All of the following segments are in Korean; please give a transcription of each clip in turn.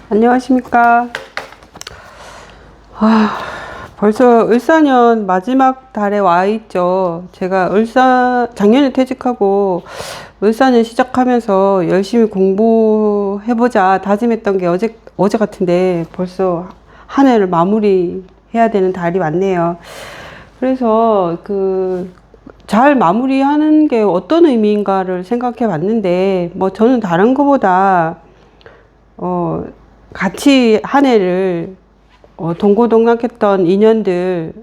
안녕하십니까. 벌써 을사년 마지막 달에 와 있죠. 제가 작년에 퇴직하고 을사년 시작하면서 열심히 공부해보자 다짐했던 게 어제 같은데 벌써 한 해를 마무리해야 되는 달이 왔네요. 그래서 잘 마무리하는 게 어떤 의미인가를 생각해 봤는데, 저는 다른 것보다 같이 한 해를 동고동락했던 인연들에게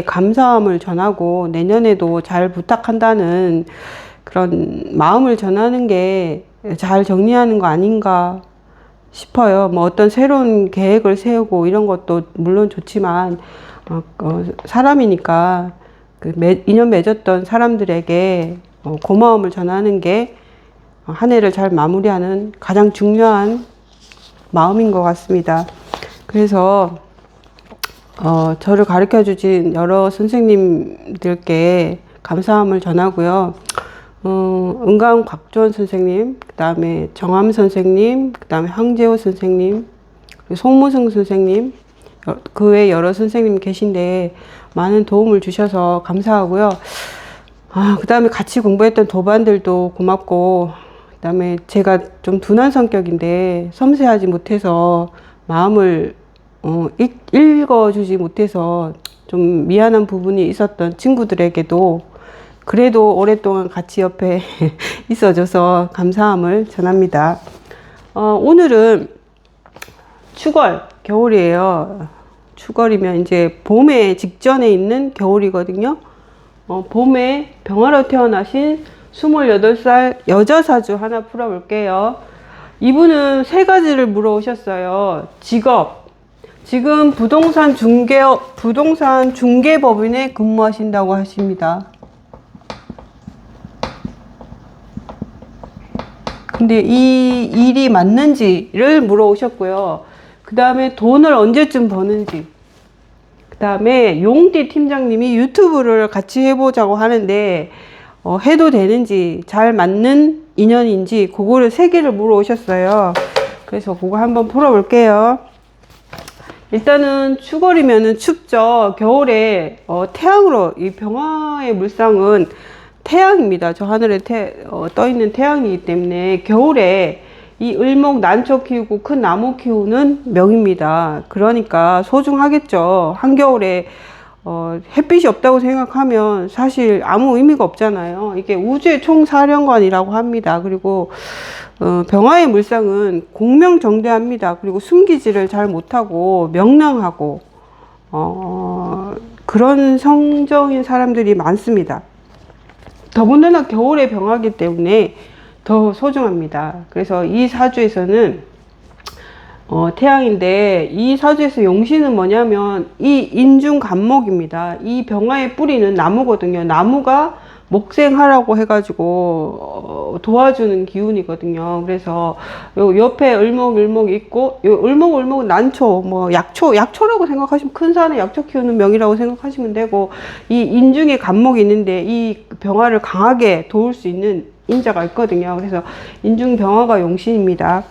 감사함을 전하고 내년에도 잘 부탁한다는 그런 마음을 전하는 게 잘 정리하는 거 아닌가 싶어요. 어떤 새로운 계획을 세우고 이런 것도 물론 좋지만 사람이니까 인연 맺었던 사람들에게 고마움을 전하는 게 한 해를 잘 마무리하는 가장 중요한 마음인 것 같습니다. 그래서 저를 가르쳐 주신 여러 선생님들께 감사함을 전하고요. 은강 곽주원 선생님, 그 다음에 정암 선생님, 그 다음에 황재호 선생님, 송무승 선생님, 그 외 여러 선생님 계신데 많은 도움을 주셔서 감사하고요. 그 다음에 같이 공부했던 도반들도 고맙고, 그 다음에 제가 좀 둔한 성격인데 섬세하지 못해서 마음을 읽어주지 못해서 좀 미안한 부분이 있었던 친구들에게도 그래도 오랫동안 같이 옆에 있어줘서 감사함을 전합니다. 오늘은 추걸, 겨울이에요. 추걸이면 이제 봄에 직전에 있는 겨울이거든요. 봄에 병화로 태어나신 28살 여자 사주 하나 풀어볼게요. 이분은 세 가지를 물어오셨어요. 직업. 지금 부동산 중개법인에 근무하신다고 하십니다. 근데 이 일이 맞는지를 물어오셨고요. 그 다음에 돈을 언제쯤 버는지. 그 다음에 용띠 팀장님이 유튜브를 같이 해보자고 하는데 해도 되는지, 잘 맞는 인연인지 그거를 세 개를 물어오셨어요. 그래서 그거 한번 풀어볼게요. 일단은 추걸이면은 춥죠. 겨울에 태양으로, 이 병화의 물상은 태양입니다. 저 하늘에 떠 있는 태양이기 때문에 겨울에 이 을목 난초 키우고 큰 나무 키우는 명입니다. 그러니까 소중하겠죠. 한겨울에 햇빛이 없다고 생각하면 사실 아무 의미가 없잖아요. 이게 우주의 총사령관이라고 합니다. 그리고 병화의 물상은 공명정대합니다. 그리고 숨기지를 잘 못하고 명랑하고 그런 성정인 사람들이 많습니다. 더군다나 겨울에 병화기 때문에 더 소중합니다. 그래서 이 사주에서는 태양인데, 이 사주에서 용신은 뭐냐면 이 인중간목입니다. 이 병화의 뿌리는 나무거든요. 나무가 목생하라고 해가지고 도와주는 기운이거든요. 그래서 요 옆에 을목 있고, 요 을목 난초, 약초라고 생각하시면, 큰 산에 약초 키우는 명이라고 생각하시면 되고, 이 인중에 간목이 있는데 이 병화를 강하게 도울 수 있는 인자가 있거든요. 그래서 인중 병화가 용신입니다.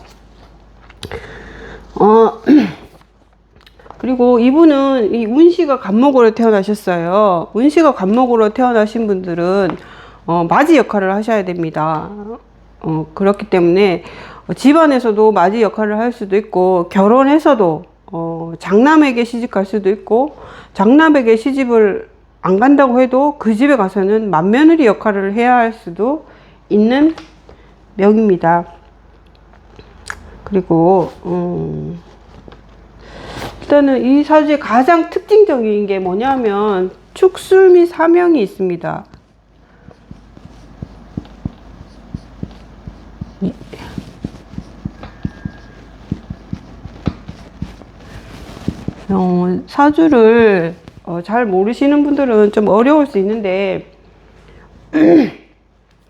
그리고 이분은 이 운시가 간목으로 태어나셨어요. 운시가 간목으로 태어나신 분들은 맞이 역할을 하셔야 됩니다. 그렇기 때문에 집안에서도 맞이 역할을 할 수도 있고, 결혼해서도 장남에게 시집 갈 수도 있고, 장남에게 시집을 안 간다고 해도 그 집에 가서는 맏며느리 역할을 해야 할 수도 있는 명입니다. 그리고 일단은 이 사주의 가장 특징적인 게 뭐냐면 축술 및 사명이 있습니다. 사주를 잘 모르시는 분들은 좀 어려울 수 있는데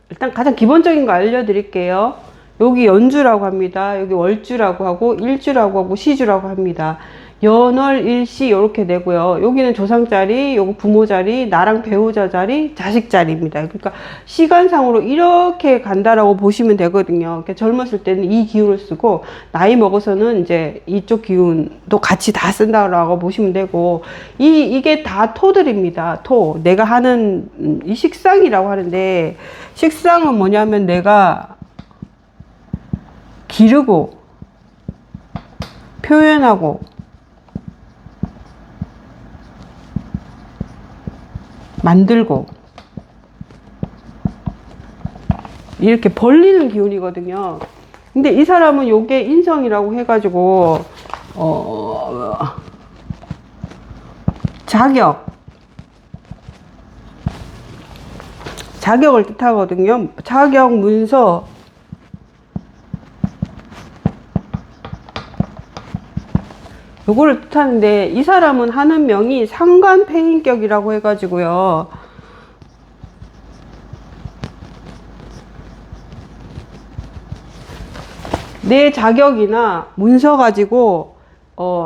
일단 가장 기본적인 거 알려드릴게요. 여기 연주라고 합니다. 여기 월주라고 하고 일주라고 하고 시주라고 합니다. 연월 일시 이렇게 되고요. 여기는 조상 자리, 요거 부모 자리, 나랑 배우자 자리, 자식 자리입니다. 그러니까 시간상으로 이렇게 간다라고 보시면 되거든요. 그러니까 젊었을 때는 이 기운을 쓰고 나이 먹어서는 이제 이쪽 기운도 같이 다 쓴다라고 보시면 되고, 이게 다 토들입니다. 토. 내가 하는 이 식상이라고 하는데, 식상은 뭐냐면 내가 기르고 표현하고 만들고 이렇게 벌리는 기운이거든요. 근데 이 사람은 요게 인성이라고 해가지고 자격을 뜻하거든요. 자격, 문서, 요거를 뜻하는데, 이 사람은 하는 명이 상관폐인격이라고 해가지고요. 내 자격이나 문서 가지고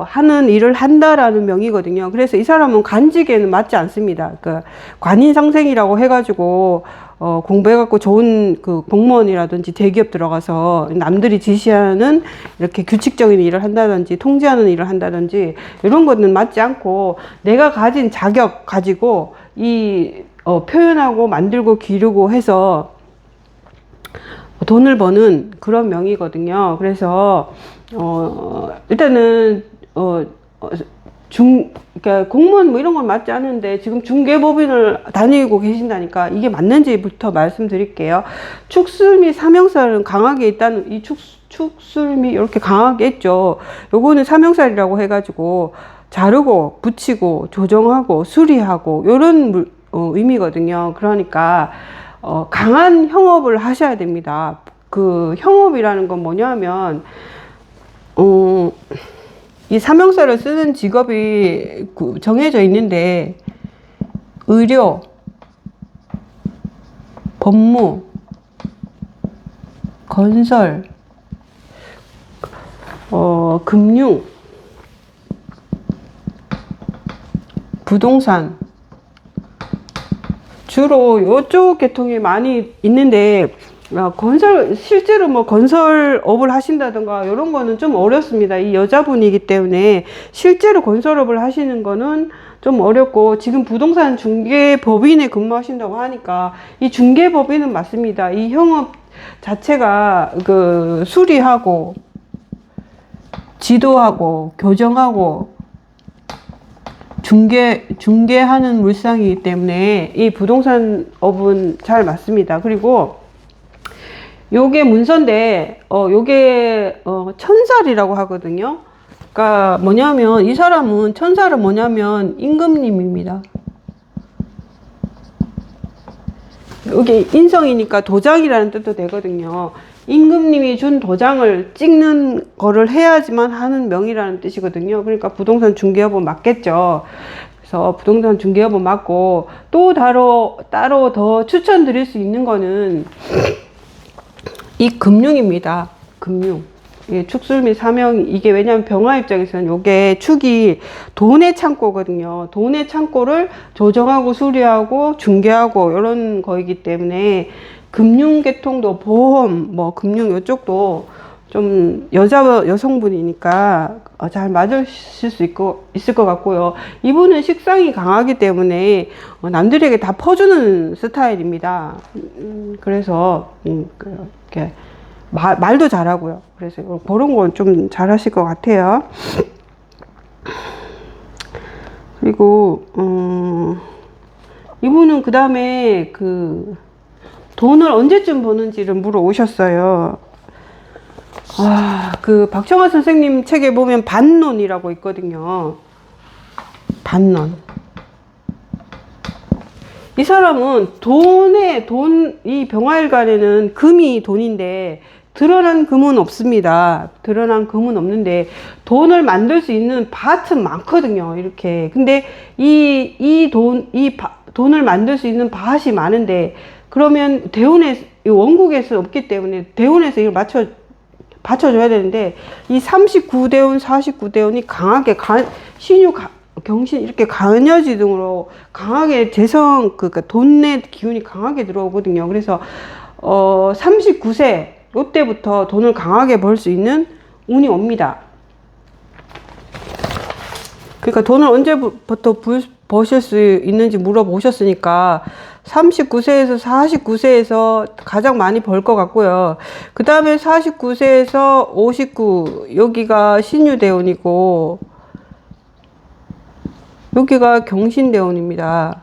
하는 일을 한다라는 명이거든요. 그래서 이 사람은 관직에는 맞지 않습니다. 그 관인상생이라고 해가지고 공부해갖고 좋은 그 공무원이라든지 대기업 들어가서 남들이 지시하는 이렇게 규칙적인 일을 한다든지 통제하는 일을 한다든지 이런 거는 맞지 않고, 내가 가진 자격 가지고 이 표현하고 만들고 기르고 해서 돈을 버는 그런 명이거든요. 그래서 일단은 그러니까 공무원 뭐 이런 건 맞지 않은데 지금 중개법인을 다니고 계신다니까 이게 맞는지부터 말씀드릴게요. 축술미 사명살은 강하게 있다는, 이 축술미 이렇게 강하게 있죠. 요거는 사명살이라고 해가지고 자르고 붙이고 조정하고 수리하고 요런 의미거든요. 그러니까 강한 형업을 하셔야 됩니다. 그 형업이라는 건 뭐냐면 이 사명살을 쓰는 직업이 정해져 있는데, 의료, 법무, 건설, 금융, 부동산, 주로 이쪽 계통이 많이 있는데, 실제로 뭐 건설업을 하신다든가 이런 거는 좀 어렵습니다. 이 여자분이기 때문에 실제로 건설업을 하시는 거는 좀 어렵고, 지금 부동산 중개법인에 근무하신다고 하니까 이 중개법인은 맞습니다. 이 형업 자체가 그 수리하고 지도하고 교정하고 중개하는 물상이기 때문에 이 부동산업은 잘 맞습니다. 그리고 요게 문서인데, 요게 천살이라고 하거든요. 그러니까 뭐냐면 이 사람은 천살은 뭐냐면 임금님입니다. 여기 인성이니까 도장이라는 뜻도 되거든요. 임금님이 준 도장을 찍는 거를 해야지만 하는 명이라는 뜻이거든요. 그러니까 부동산 중개업은 맞겠죠. 그래서 부동산 중개업은 맞고, 또 따로 더 추천드릴 수 있는 거는 이 금융입니다. 금융. 예, 축술 및 사명, 이게 왜냐면 병화 입장에서는 요게 축이 돈의 창고거든요. 돈의 창고를 조정하고 수리하고 중개하고 이런 거이기 때문에 금융계통도 보험, 뭐 금융 요쪽도 좀 여성분이니까 잘 맞으실 수 있을 것 같고요. 이분은 식상이 강하기 때문에 남들에게 다 퍼주는 스타일입니다. 그래서 이렇게 말도 잘하고요. 그래서 그런 건 좀 잘하실 것 같아요. 그리고 이분은 그 다음에 그 돈을 언제쯤 버는지를 물어오셨어요. 그 박정화 선생님 책에 보면 반론이라고 있거든요. 반론. 이 사람은 이 병화일간에는 금이 돈인데 드러난 금은 없습니다. 드러난 금은 없는데 돈을 만들 수 있는 밭은 많거든요. 이렇게. 근데 이 돈을 만들 수 있는 밭이 많은데, 그러면 원국에서 없기 때문에 대운에서 이걸 받쳐줘야 되는데, 이 39대운, 49대운이 강하게, 신유, 경신, 이렇게 간여지 등으로 강하게 그러니까 돈의 기운이 강하게 들어오거든요. 그래서, 39세, 요때부터 돈을 강하게 벌 수 있는 운이 옵니다. 그러니까 돈을 언제부터 버실 수 있는지 물어보셨으니까 39세에서 49세에서 가장 많이 벌 것 같고요. 그 다음에 49세에서 59, 여기가 신유대운이고 여기가 경신대운입니다.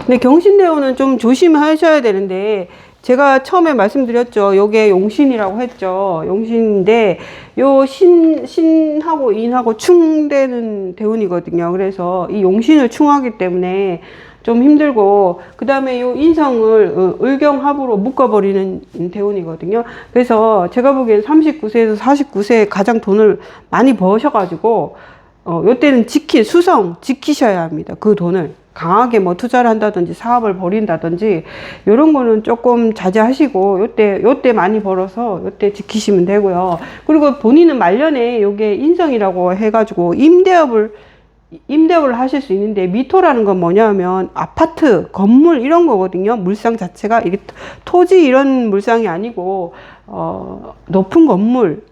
근데 경신대운은 좀 조심하셔야 되는데, 제가 처음에 말씀드렸죠. 요게 용신이라고 했죠. 용신인데, 요 신하고 인하고 충되는 대운이거든요. 그래서 이 용신을 충하기 때문에 좀 힘들고, 그 다음에 요 인성을 을경합으로 묶어버리는 대운이거든요. 그래서 제가 보기엔 39세에서 49세에 가장 돈을 많이 버셔가지고, 요때는 수성 지키셔야 합니다. 그 돈을. 강하게 뭐 투자를 한다든지 사업을 벌인다든지 이런 거는 조금 자제하시고 요때 많이 벌어서 요때 지키시면 되고요. 그리고 본인은 말년에 요게 인성이라고 해가지고 임대업을 하실 수 있는데, 미토라는 건 뭐냐면 아파트, 건물 이런 거거든요. 물상 자체가 이게 토지 이런 물상이 아니고 높은 건물,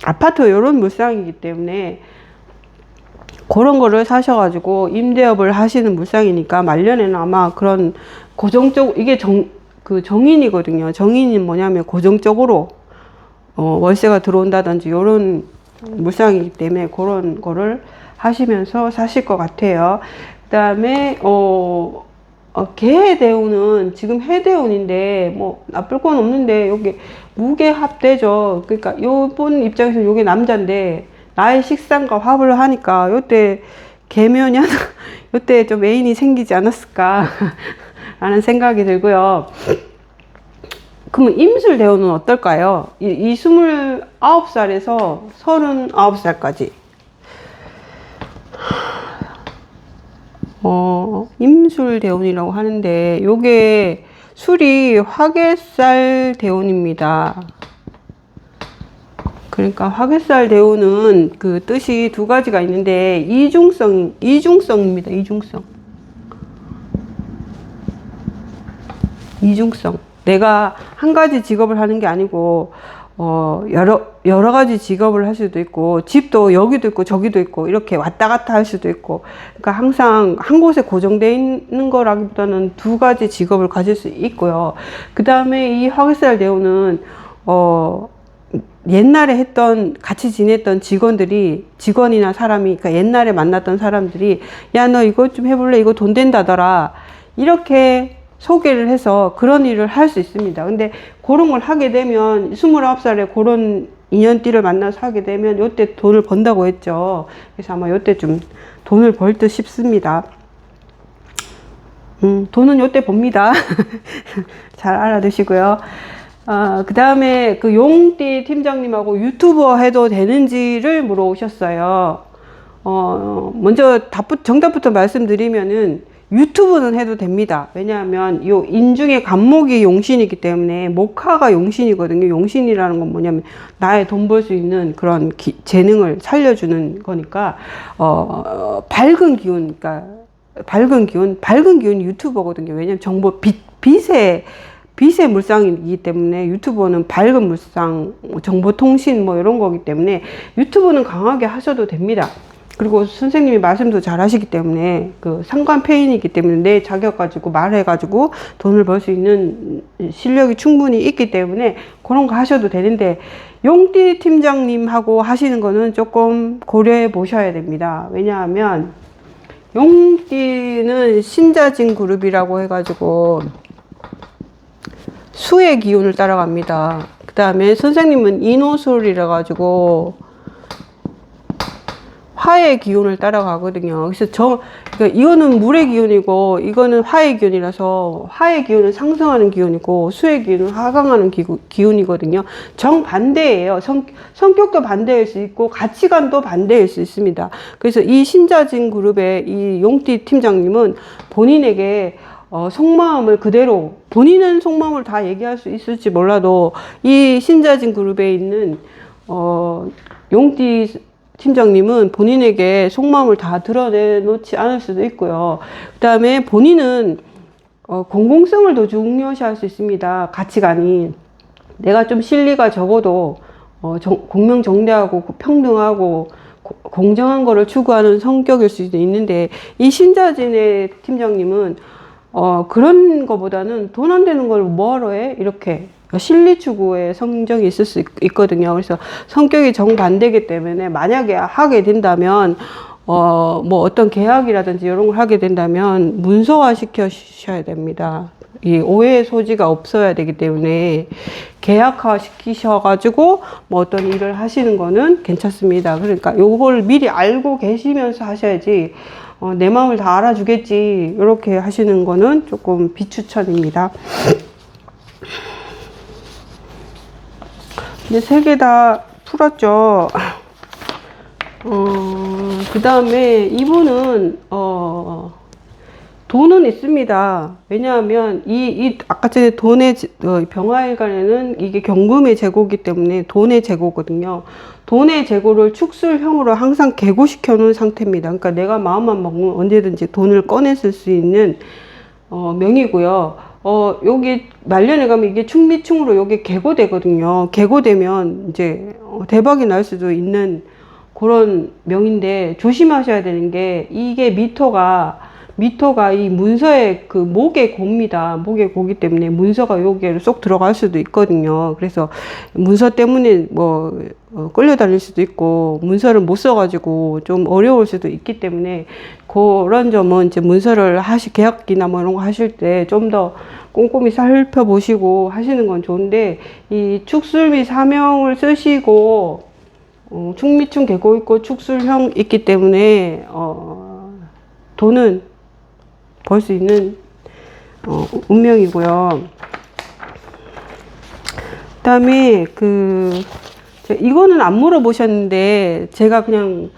아파트 이런 물상이기 때문에 그런 거를 사셔가지고 임대업을 하시는 물상이니까 말년에는 아마 그런 고정적, 이게 정인이거든요. 정인이 뭐냐면 고정적으로 월세가 들어온다든지 이런 물상이기 때문에 그런 거를 하시면서 사실 것 같아요. 그 다음에 개해대운은 지금 해대운인데 뭐 나쁠 건 없는데, 여기 무게합대죠. 그러니까 요분 입장에서 요게 남자인데 나의 식상과 합을 하니까 요때 개면이 요때 좀 애인이 생기지 않았을까 라는 생각이 들고요. 그러면 임술대운은 어떨까요? 이 29살에서 39살까지 임술대운이라고 하는데, 요게 술이 화개살 대운입니다. 그러니까 화개살 대운은 그 뜻이 두 가지가 있는데, 이중성입니다. 이중성. 내가 한 가지 직업을 하는 게 아니고 여러 가지 직업을 할 수도 있고, 집도 여기도 있고 저기도 있고 이렇게 왔다 갔다 할 수도 있고, 그러니까 항상 한 곳에 고정되어 있는 거라기보다는 두 가지 직업을 가질 수 있고요. 그 다음에 이 화개살 대운은 옛날에 같이 지냈던 직원이나 사람이, 그러니까 옛날에 만났던 사람들이, 야, 너 이거 좀 해볼래? 이거 돈 된다더라. 이렇게 소개를 해서 그런 일을 할 수 있습니다. 근데 그런 걸 하게 되면, 29살에 그런 인연띠를 만나서 하게 되면 요때 돈을 번다고 했죠. 그래서 아마 요때 좀 돈을 벌 듯 싶습니다. 돈은 요때 봅니다. 잘 알아두시고요. 그 다음에 그 용띠 팀장님하고 유튜버 해도 되는지를 물어오셨어요. 먼저 정답부터 말씀드리면은 유튜브는 해도 됩니다. 왜냐하면 요 인중의 간목이 용신이기 때문에, 목화가 용신이거든요. 용신이라는 건 뭐냐면 나의 돈 벌 수 있는 그런 재능을 살려주는 거니까, 밝은 기운 유튜버거든요. 왜냐면 빛의 물상이기 때문에, 유튜버는 밝은 물상, 정보통신 뭐 이런 거기 때문에 유튜브는 강하게 하셔도 됩니다. 그리고 선생님이 말씀도 잘 하시기 때문에, 그 상관폐인이기 때문에 내 자격 가지고 말해가지고 돈을 벌 수 있는 실력이 충분히 있기 때문에 그런 거 하셔도 되는데, 용띠 팀장님하고 하시는 거는 조금 고려해 보셔야 됩니다. 왜냐하면 용띠는 신자진 그룹이라고 해가지고 수의 기운을 따라갑니다. 그 다음에 선생님은 인호술이라 가지고 화의 기운을 따라가거든요. 그래서 그러니까 이거는 물의 기운이고 이거는 화의 기운이라서, 화의 기운은 상승하는 기운이고 수의 기운은 하강하는 기운이거든요. 정반대예요. 성격도 반대일 수 있고 가치관도 반대일 수 있습니다. 그래서 이 신자진 그룹의 이 용띠 팀장님은 본인에게 속마음을 그대로, 본인은 속마음을 다 얘기할 수 있을지 몰라도 이 신자진 그룹에 있는 용띠 팀장님은 본인에게 속마음을 다 드러내놓지 않을 수도 있고요. 그 다음에 본인은 공공성을 더 중요시할 수 있습니다. 가치관이. 내가 좀 실리가 적어도 공명정대하고 평등하고 공정한 거를 추구하는 성격일 수도 있는데, 이 신자진의 팀장님은 그런 거보다는 돈 안 되는 걸 뭐하러 해? 이렇게 실리 추구의 성정이 있을 수 있거든요. 그래서 성격이 정반대이기 때문에 만약에 하게 된다면 뭐 어떤 계약이라든지 이런 걸 하게 된다면 문서화 시켜셔야 됩니다. 이 오해의 소지가 없어야 되기 때문에 계약화 시키셔가지고 뭐 어떤 일을 하시는 거는 괜찮습니다. 그러니까 요걸 미리 알고 계시면서 하셔야지 내 마음을 다 알아주겠지 이렇게 하시는 거는 조금 비추천입니다. 이제 3개 다 풀었죠. 그 다음에 이분은 돈은 있습니다. 왜냐하면 아까 전에 돈의 병화일간에는 이게 경금의 재고이기 때문에 돈의 재고거든요. 돈의 재고를 축술형으로 항상 개고시켜 놓은 상태입니다. 그러니까 내가 마음만 먹으면 언제든지 돈을 꺼냈을 수 있는 명이고요. 여기 말년에 가면 이게 충미충으로 여기 개고되거든요. 개고되면 이제 대박이 날 수도 있는 그런 명인데, 조심하셔야 되는 게, 이게 미토가 이 문서의 그 목의 고입니다. 목의 고기 때문에 문서가 여기에 쏙 들어갈 수도 있거든요. 그래서 문서 때문에 뭐 끌려다닐 수도 있고, 문서를 못 써가지고 좀 어려울 수도 있기 때문에, 그런 점은 이제 문서를 계약이나 뭐 이런 거 하실 때 좀 더 꼼꼼히 살펴보시고 하시는 건 좋은데, 이 축술미 사명을 쓰시고 충미충 개고 있고 축술형 있기 때문에 돈은 벌 수 있는 운명이고요. 그 다음에 이거는 안 물어보셨는데 제가 그냥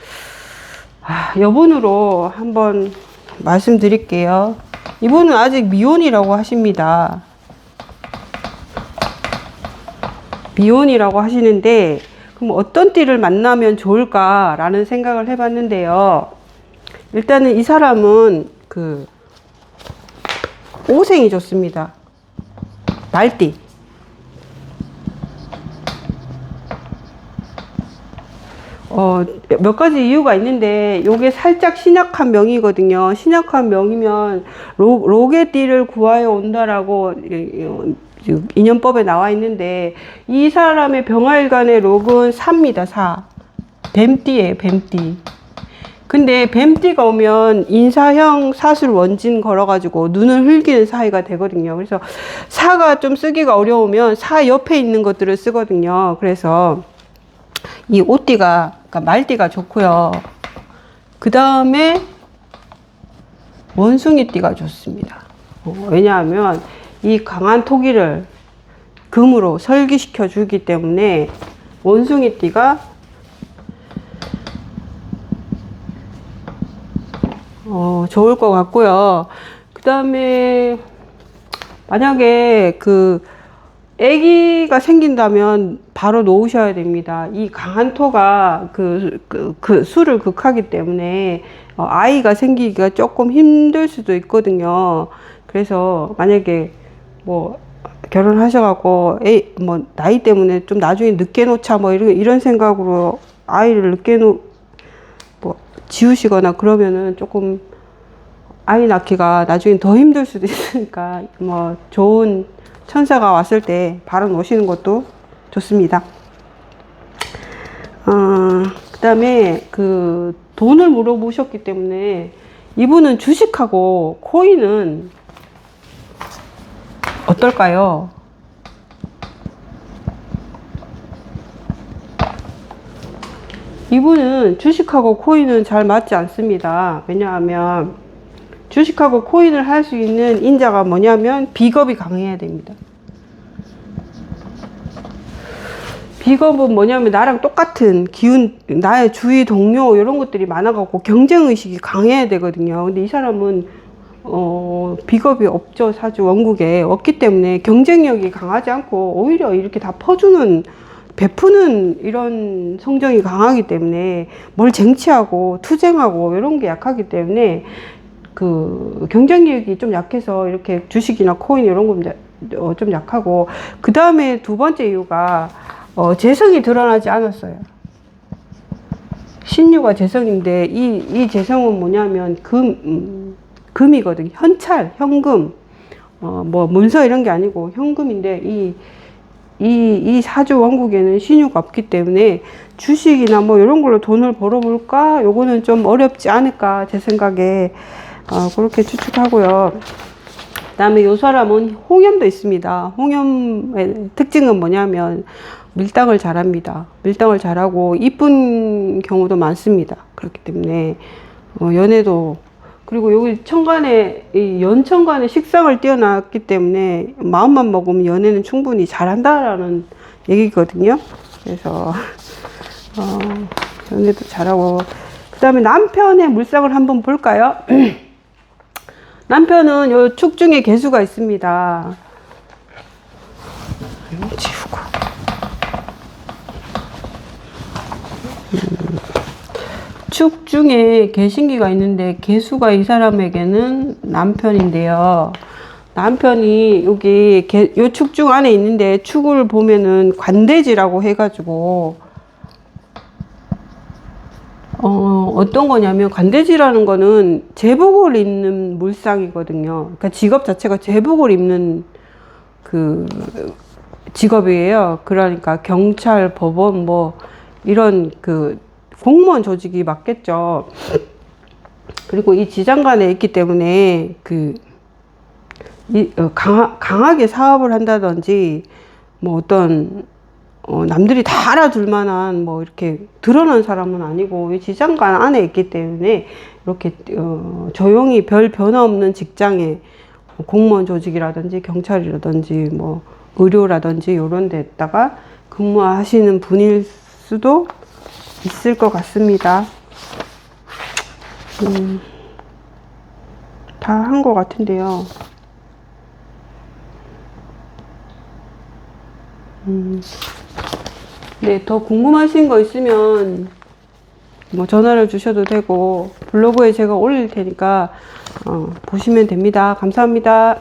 여분으로 한번 말씀드릴게요. 이분은 아직 미혼이라고 하십니다. 미혼이라고 하시는데, 그럼 어떤 띠를 만나면 좋을까라는 생각을 해봤는데요. 일단은 이 사람은 오생이 좋습니다. 말띠. 몇 가지 이유가 있는데, 요게 살짝 신약한 명이거든요. 신약한 명이면 록의 띠를 구하여 온다라고 인연법에 나와 있는데, 이 사람의 병화일간의 록은 사입니다. 사. 뱀띠예요, 뱀띠. 근데 뱀띠가 오면 인사형 사술 원진 걸어가지고 눈을 흘기는 사이가 되거든요. 그래서 사가 좀 쓰기가 어려우면 사 옆에 있는 것들을 쓰거든요. 그래서 이 오띠가, 그러니까 말띠가 좋고요. 그 다음에 원숭이띠가 좋습니다. 왜냐하면 이 강한 토기를 금으로 설기시켜 주기 때문에 원숭이띠가 좋을 것 같고요. 그 다음에 만약에 아기가 생긴다면 바로 놓으셔야 됩니다. 이 강한 토가 수를 극하기 때문에 아이가 생기기가 조금 힘들 수도 있거든요. 그래서 만약에 뭐 결혼하셔갖고 뭐 나이 때문에 좀 나중에 늦게 놓자 뭐 이런 생각으로 아이를 늦게 지우시거나 그러면은 조금 아이 낳기가 나중에 더 힘들 수도 있으니까 뭐 좋은 천사가 왔을 때 바로 놓으시는 것도 좋습니다. 그 다음에 돈을 물어보셨기 때문에 이분은 주식하고 코인은 어떨까요? 이분은 주식하고 코인은 잘 맞지 않습니다. 왜냐하면 주식하고 코인을 할 수 있는 인자가 뭐냐면 비겁이 강해야 됩니다. 비겁은 뭐냐면 나랑 똑같은 기운, 나의 주위 동료 이런 것들이 많아갖고 경쟁의식이 강해야 되거든요. 근데 이 사람은 비겁이 없죠. 사주 원국에 없기 때문에 경쟁력이 강하지 않고 오히려 이렇게 다 퍼주는, 베푸는 이런 성정이 강하기 때문에 뭘 쟁취하고 투쟁하고 이런 게 약하기 때문에 그 경쟁력이 좀 약해서 이렇게 주식이나 코인 이런 건 좀 약하고, 그 다음에 두 번째 이유가 재성이 드러나지 않았어요. 신유가 재성인데 이 재성은 뭐냐면 금이거든요. 현찰, 현금, 뭐 문서 이런 게 아니고 현금인데 이 사주 원국에는 신유가 없기 때문에 주식이나 뭐 이런 걸로 돈을 벌어볼까? 요거는 좀 어렵지 않을까 제 생각에 그렇게 추측하고요. 그 다음에 요 사람은 홍염도 있습니다. 홍염의 특징은 뭐냐면 밀당을 잘합니다. 밀당을 잘하고 이쁜 경우도 많습니다. 그렇기 때문에 연애도, 그리고 여기 천간에 이 연천간에 식상을 띄어놨기 때문에 마음만 먹으면 연애는 충분히 잘한다라는 얘기거든요. 그래서 연애도 잘하고, 그 다음에 남편의 물상을 한번 볼까요? 남편은 요 축 중에 개수가 있습니다. 지우고. 축 중에 개신기가 있는데 개수가 이 사람에게는 남편인데요. 남편이 여기 요 축 중 안에 있는데 축을 보면은 관대지라고 해가지고 어떤 거냐면 관대지라는 거는 제복을 입는 물상이거든요. 그러니까 직업 자체가 제복을 입는 그 직업이에요. 그러니까 경찰, 법원 뭐 이런 그 공무원 조직이 맞겠죠. 그리고 이 지장간에 있기 때문에 강하게 사업을 한다든지 뭐 어떤 남들이 다 알아둘 만한 뭐 이렇게 드러난 사람은 아니고 이 지장간 안에 있기 때문에 이렇게 조용히 별 변화 없는 직장에 공무원 조직이라든지 경찰이라든지 뭐 의료라든지 이런 데다가 근무하시는 분일 수도 있을 것 같습니다. 다 한 것 같은데요. 네, 더 궁금하신 거 있으면 뭐 전화를 주셔도 되고 블로그에 제가 올릴 테니까 보시면 됩니다. 감사합니다.